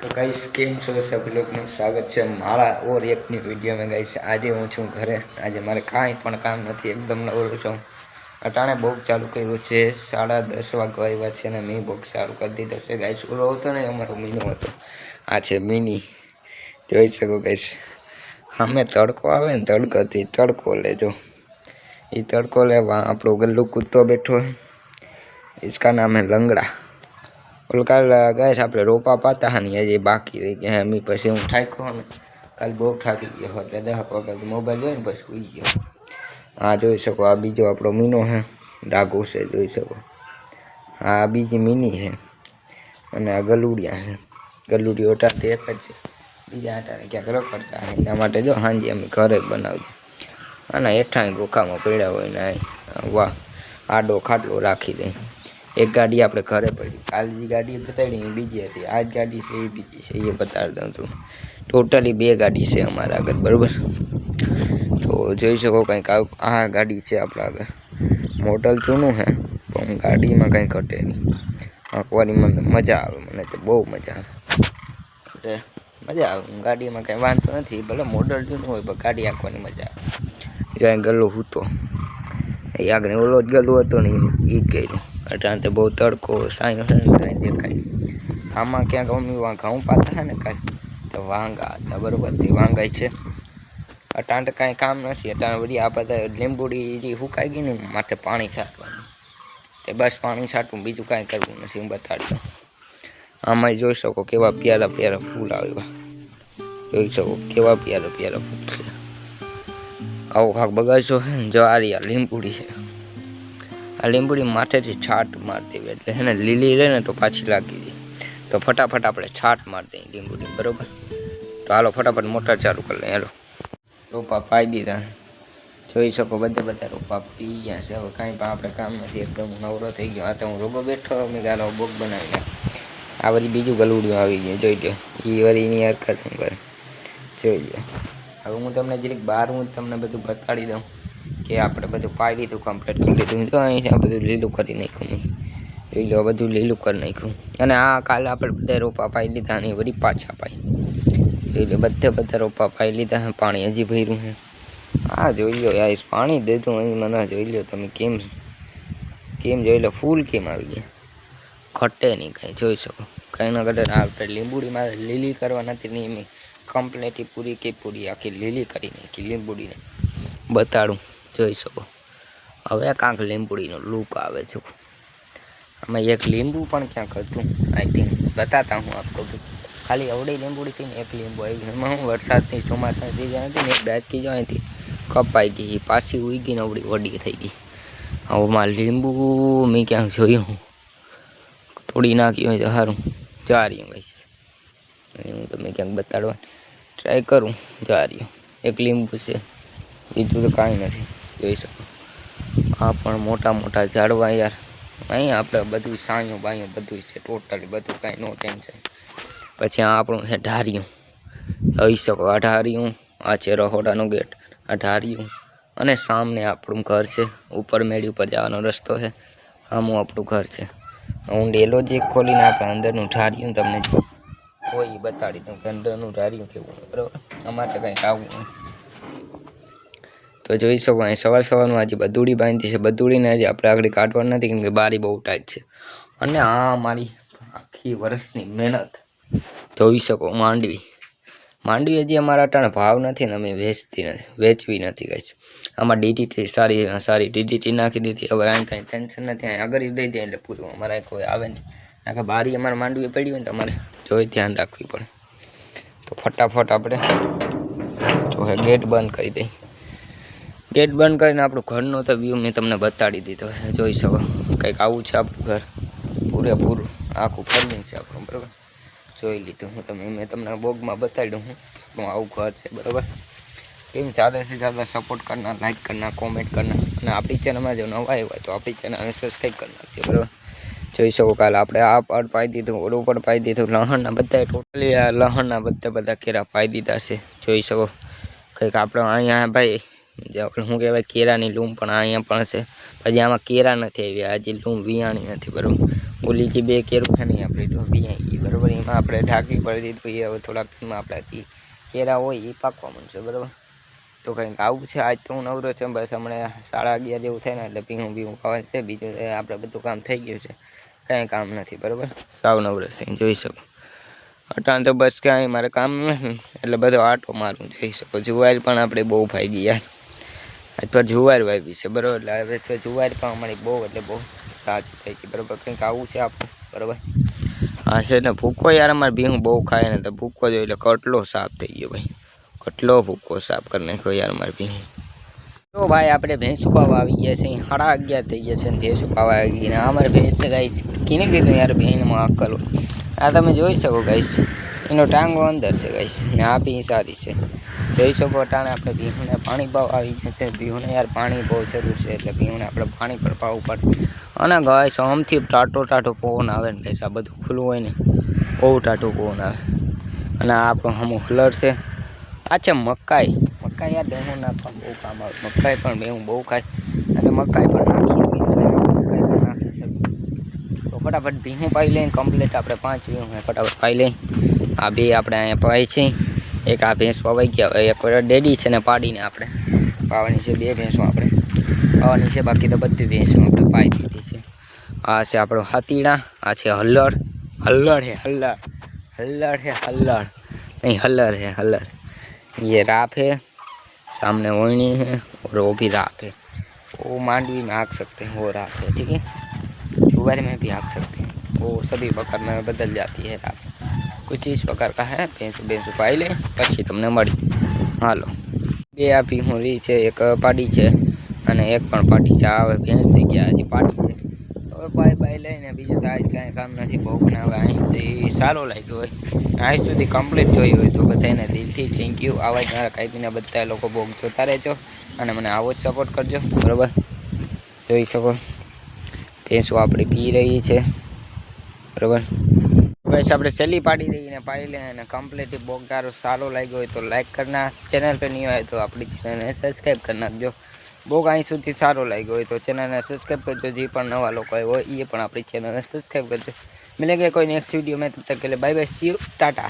तो गाइस केम छो सभी लोगનું સ્વાગત છે મારા ઓર એકની વિડીયોમાં ગાइस આજે હું છું ઘરે આજે મારે કાંઈ પણ કામ નથી એકદમ નવરો છું અટાણે બોક ચાલુ કર્યું છે 10:30 વાગવા આવ્યા છે અને મેં બોક ચાલુ કરી દીધો છે ગાइस ઓલો હતો ને અમારો મીનો હતો આ છે મિની જોઈ શકો ગાइस અમે તડકો આવે ને તડકોથી તડકો લેજો ये तड़को लेवा આપણો ગલ્લુ કૂદતો બેઠો है इसका नाम है लंगड़ा और कल गए આપણે રોપા પાતા હની હજી બાકી રહી ગયા એમી પછી હું ઠાક્યો ને કાલ બહુ થાકી ગયો એટલે 10 વાગે મોબાઈલ જોઈને બસ સુઈ ગયો આ જોઈ શકો આ બીજો આપણો મીનો હે ડાગો છે જોઈ શકો આ બીજી મિની છે અને આ ગલુડિયા છે ગલુડી ઓટા તે એક જ છે બીજા આટાને ક્યાંક રખડતા એના માટે જો હાંજી અમે ઘરે બનાવી અને હેઠાં ગોખામાં પડ્યા હોય ને વાહ આડો ખાટલો રાખી દે एक गाड़ी આપણે ઘરે પડી કાલની ગાડી બતાડી બીજી હતી આજ ગાડી છે એ બીજી છે એ બતાવી દઉં છું ટોટલી બે ગાડી છે અમારા આગળ બરોબર તો જોઈ શકો કંઈક આ ગાડી છે આપણા આગળ મોડલ જૂનું છે પણ ગાડીમાં કંઈ ઘટે નહીં આંકવાની મને મજા આવે મને તો બહુ મજા આવે એટલે મજા આવે ગાડીમાં કંઈ વાંધો નથી ભલે મોડલ જૂનું હોય પણ ગાડી આંકવાની મજા આવે જ્યાં ગલ્લો હતો એ આગળ ઓલો જ ગલ્લો હતો ને એ કર્યું अटाने बहुत तड़को साई देखाय आमा क्या मम्मी वहाँ घऊँ पाता है ने कहीं तो वांगा था बराबर थी वांगा है अटाने कहीं काम नहीं अटाने बड़ी आप લીંબુડી हुकाई गई ने माथे पानी छाटवानुं ते बस पानी छाटवुं बीजू कहीं करवुं नथी हूँ बताड़ी दूँ आमां जोई शको केवा प्यारा प्यारा फूल आव्या जोई शको केवा प्यारा प्यारा फूल छे आवो काक बगाचो है जो आ रही લીંબુડી है आ લીંબુડી माथेथी छाट मार देवी एटले है ने लीली रहे ने तो पाछी लागी जाए तो फटाफट आपणे छाट मार दई લીંબુડી बराबर तो हालो फटाफट मोटर चालू कर ले हेलो रोपा पाई दीधा जोई शको बधे बधा रोपा पी गया छे हवे कांई पण आपणे काम नथी एकदम नवरो थई गयो आ तो हूँ रोगो बैठो मैं गालो बोक बनावी नाख आ वरी बीजू गलुडियो आवी गयो जोई लो ई वरी एनी हरकत हूँ करे जोई लो हवे हूँ तमने जरीक बहार हूँ तमने बधुं बताड़ी दऊं कि આપણે બધું પાઈ લીધું કમ્પ્લીટ કરી લીધું તો અહીં આ બધું લીલું કરી નાખ્યું મેં જોઈ લો બધું લીલું કરી નાખ્યું અને આ કાલે આપણે બધા રોપા પાઈ લીધા અને વળી પાછા પાઈ જોઈ લો બધા રોપા પાઈ લીધા પાણી હજી ભર્યું છે હા જોઈ લો યાર પાણી દેતું અહીં મને જોઈ લો તમે કેમ કેમ જોઈ લો ફૂલ કેમ આવી ગયા ખટે નહીં કાંઈ જોઈ શકો કાંઈ ના ઘટે આપણે લીંબુડી મારે લીલી કરવા નથી નહીં મેં કમ્પ્લીટલી પૂરી કે પૂરી આખી લીલી કરી નાખી લીંબુડીને बताड़ू જોઈ શકો હવે કાંક લીંબુડીનો લૂક આવે છે આમાં એક લીંબુ પણ ક્યાંક હતું आई थिंक बताता हूँ आपको भी खाली अवड़ी લીંબુડી थी एक લીંબુ आई एमां हूँ वरसादनी ચોમાસાની सीजन थी ने एक डाटकी जो थी कपाई गई पाછી उगी ने अवड़ी वडी थई गई हवेमां લીંબુ मैं क्या जोयुं तोड़ी नाखी होय तो सारूं जा रही हूँ गाइस हूँ तो मैं क्या बताड़वा ट्राय करूँ जा रही हूँ एक લીંબુ से बीजू तो कहीं नहीं जोई सको आ पण मोटा मोटा झाड़वा यार अहीं आपणे बधुं सायूं बायूं बधुं छे टोटली बधुं कहीं नो टेन्शन पछी आ आपणुं है ढारियूं जोई सको आ ढारियूं आ छे रहोडानो गेट आ ढारियूं अने सामने आपणुं घर छे ऊपर मेड़ी पर जवानो रस्तो है आमू आपणुं घर छे हूँ डेलो जे खोलीने आपणे अंदरनुं ढारियूं तमने कोई बताड़ी दूँ के अंदरनुं ढारियूं केवुं बराबर अमारे कंईक आवुं तो જોઈ શકો અહીં સવાર સવારમાં હજી બદુડી બાંધી છે બદુડીને હજી આપણે આગળ કાઢવાની નથી કેમ કે બારી બહુ ટાઈટ છે અને આ અમારી આખી વર્ષની મહેનત જોઈ શકો માંડવી માંડવી હજી અમારા અટાણે ભાવ નથી ને અમે વેચવી નથી ગઈ છે આમાં ડીડીટી સારી સારી ડીડીટી નાખી દીધી હવે અહીં કાંઈ ટેન્શન નથી અહીં આગળ દઈ દે એટલે પૂરું અમારે કોઈ આવે નહીં કારણ કે બારી અમારે માંડવી પડી હોય ને તો અમારે જોઈ ધ્યાન રાખવી પડે તો ફટાફટ આપણે જો ગેટ બંધ કરી દઈએ गेट बंद कर घर तो व्यू मैं तमने बताड़ी दीधो है जोई सको कंईक आवुं छे आपणुं घर पूरेपूरुं आखुं फर्मिंग छे आपणुं बराबर जोई लीधुं हूँ तमे मैं तमने बोगमां बताड्युं हूँ आपणुं आवुं घर छे बराबर एम ज़्यादा से ज़्यादा सपोर्ट करना लाइक करना कॉमेंट करना और अपनी चैनल में जो नवा आव्या तो अपनी चैनल ने सब्सक्राइब करना बराबर जोई सको काल आपणे आ पण पाई दीधुं ओलुं पण पाई दीधुं लहणना बधाए टोटली आ लहणना बधा केरा पाई दीधा छे जोई सको कंईक आपणे अहींया भाई જે આપણે શું કહેવાય કેરાની લૂમ પણ અહીંયા પણ છે. પછી આમાં કેરા નથી આવ્યા, હજી લૂમ વિયાણી નથી બરાબર. ઓલી જે 2 કેરું છે ને આપણે તો વિયાઈ ગઈ બરાબર. એમાં આપણે ઢાંકી પડી દીધું. એ હવે થોડાક ટાઈમમાં આપણે કેરા હોય એ પાકવા મળશે બરાબર. તો કંઈક આવું છે. આજ તો હું નવરો છે બસ. હમણાં 11:30 જેવું થાય ને એટલે ભીહું ખાવાનું છે. બીજું આપણે બધું કામ થઈ ગયું છે, કાંઈ કામ નથી બરાબર. સાવ નવરો છે જોઈ શકો. અટાણ તો બસ કાંઈ મારે કામ નથી એટલે બધો આટો મારું જોઈ શકો. જુવાર પણ આપણે બહુ ભાગી યાર. આજ પર જુવાર વાવી છે બરાબર. એટલે હવે તો જુવાર પણ અમારી બહુ એટલે બહુ સાચી થઈ ગઈ બરાબર. કંઈક આવું છે આપણું બરાબર. હા છે ને ભૂકો યાર અમારે ભીહું બહુ ખાય ને તો ભૂકો જોઈએ એટલે કટલો સાફ થઈ ગયો ભાઈ. કટલો ભૂકો સાફ કરી નાખ્યો યાર અમારે ભીહું. તો ભાઈ આપણે ભેંસું પાવા આવી ગયા છે. 11:30 થઈ ગયા છે ને ભેંસું પાવા આવી ગઈ ને અમારે ભેંસ છે ગાઈસ. કીને કીધું યાર ભેંસમાં અક્કલ હોય. આ તમે જોઈ શકો ગાઈસ, એનો ટાંગો અંદર છે ગાઈસ ને આ ભીં સારી છે જોઈ શકો. અટાણે આપણે ભીહુંને પાણી પાવા આવી ગયા છે. ભીહુંને યાર પાણી બહુ જરૂર છે એટલે ભીહુંને આપણે પાણી પર પાવું પડે. અને ગાઈસ આમથી ટાટો પવન આવે ને ગાઈસ. આ બધું ખુલ્લું હોય ને બહુ ટાટો પવન આવે. અને આ આપણો હમો હલર છે. આ છે મકાઈ. મકાઈ યાર ભેહું નાખવા બહુ કામ આવે. મકાઈ પણ ભેહું બહુ ખાય અને મકાઈ પણ નાખી શકીએ. તો ફટાફટ ભીહું પાઈ લઈને કમ્પ્લીટ આપણે 5 ભીહું ફટાફટ પાઈ લઈ. આ 2 આપણે અહીંયા પાઈ છે. એક આ ભેંસ પવાઈ ગયા. એક ડેડી છે ને પાડીને આપણે પાવાની છે. 2 ભેંસો આપણે પાવાની છે. બાકી તો બધી ભેંસો આપણે પાઈ દીધી છે. આ છે આપણો હાતીડા. આ છે હલ્લર. હલ્લર હે હલ્લર. हल्लर है हल्लर, नहीं हल्लर है हल्लर. ये राप है, सामने ओढ़नी है और वो भी राप है. वो मांडवी में हाँक सकते हैं, वो राप है ठीक है. जुआर में भी हाँक सकते हैं. वो सभी प्रकार में बदल जाती है राप. कुछ इस प्रकार का है. भैंसू पाई ले પછી તમને મળી. હાલો 2 આ ભીહું રહી છે. એક પાડી છે અને એક પણ પાડી છે. આ હવે ભેંસ થઈ ગયા, હજી પાડી છે. હવે પાઈ લઈને બીજું તો આજ કાંઈ કામ નથી બહુ. પણ હવે અહીંથી સારો લાગ્યો હોય, આજ સુધી કમ્પ્લીટ જોઈ હોય તો બધાને દિલથી થેન્ક યુ. આવા જ મારા કાંઈકીના બધા લોકો બહુ જોતા રહેજો અને મને આવો જ સપોર્ટ કરજો બરાબર. જોઈ શકો ભેંસો આપણી પી રહી છે બરાબર. બસ આપણે સેલી પાડી દઈને પાડી લે અને કમ્પ્લીટ બોગદારો સારો લાગ્યો હોય તો લાઈક કરના. ચેનલ પર નહીં હોય તો આપણી ચેનલને સબસ્ક્રાઈબ કરી નાખજો. બોગ અહીં સુધી સારો લાગ્યો હોય તો ચેનલને સબસ્ક્રાઈબ કરજો. જે પણ નવા લોકો હોય એ પણ આપણી ચેનલને સબસ્ક્રાઈબ કરજો. मिलेंगे कोई नेक्स्ट वीडियो में, तब तक के लिए bye bye, see you, Tata.